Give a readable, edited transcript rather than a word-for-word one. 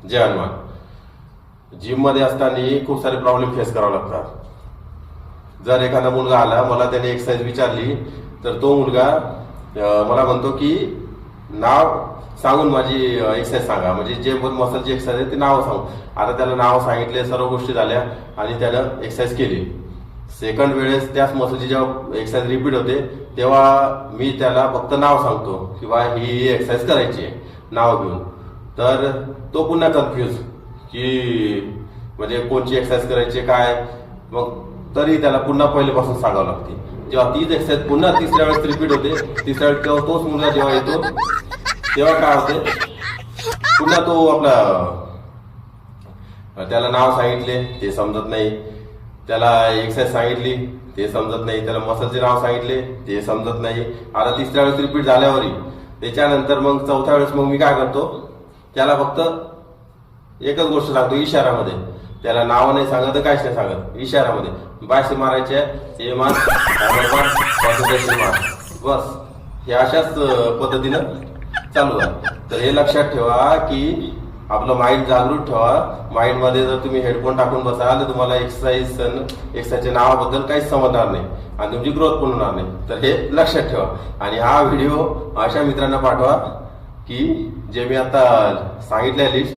जय Hanuman. Gym मध्ये असताना खूप सारे प्रॉब्लेम फेस करावे लागतात। जर एखादा मुलगा आला, मला त्याने एक्सरसाइज विचारली, तर तो मुलगा मला म्हणतो की नाव सांगून माझी एक्सरसाइज सांगा, म्हणजे जे मसलची एक्सरसाइज आहे ते नाव सांगू। आता त्याला नाव सांगितले, सर्व गोष्टी झाल्या आणि त्यानं एक्सरसाइज केली। सेकंड वेळेस त्याच मसलची जेव्हा एक्सरसाइज रिपीट होते, तेव्हा मी त्याला फक्त नाव सांगतो की बा ही एक्सरसाइज करायची आहे नाव घेऊन। तर तो पुन्हा कन्फ्यूज की म्हणजे कोणची एक्सरसाइज करायची काय, मग तरी त्याला पुन्हा पहिल्यापासून सांगावं लागते। जेव्हा तीच एक्सरसाइज पुन्हा तिसऱ्या वेळेस रिपीट होते, तिसऱ्या वेळेस तेव्हा तोच मुलगा जेव्हा येतो तेव्हा काय होते, पुन्हा तो आपला त्याला नाव सांगितले ते समजत नाही, त्याला एक्सरसाइज सांगितली ते समजत नाही, त्याला मसलचे नाव सांगितले ते समजत नाही। आता तिसऱ्या वेळेस रिपीट झाल्यावरही त्याच्यानंतर मग चौथ्या वेळेस मग मी काय करतो, त्याला फक्त एकच गोष्ट सांगतो इशारामध्ये। त्याला नाव नाही सांगत, काहीच नाही सांगत, इशारामध्ये बायसे मारायचे, हे मार मार, बस हे अशाच पद्धतीनं चालू आहे। तर हे लक्षात ठेवा की आपलं माइंड जागृत ठेवा। माइंड मध्ये जर तुम्ही हेडफोन टाकून बसाल तर तुम्हाला एक्सरसाइजच्या नावाबद्दल काहीच समजणार नाही आणि तुमची ग्रोथ पण होणार नाही। तर हे लक्षात ठेवा आणि हा व्हिडिओ अशा मित्रांना पाठवा की जे मी आता सांगितलंय लिस्ट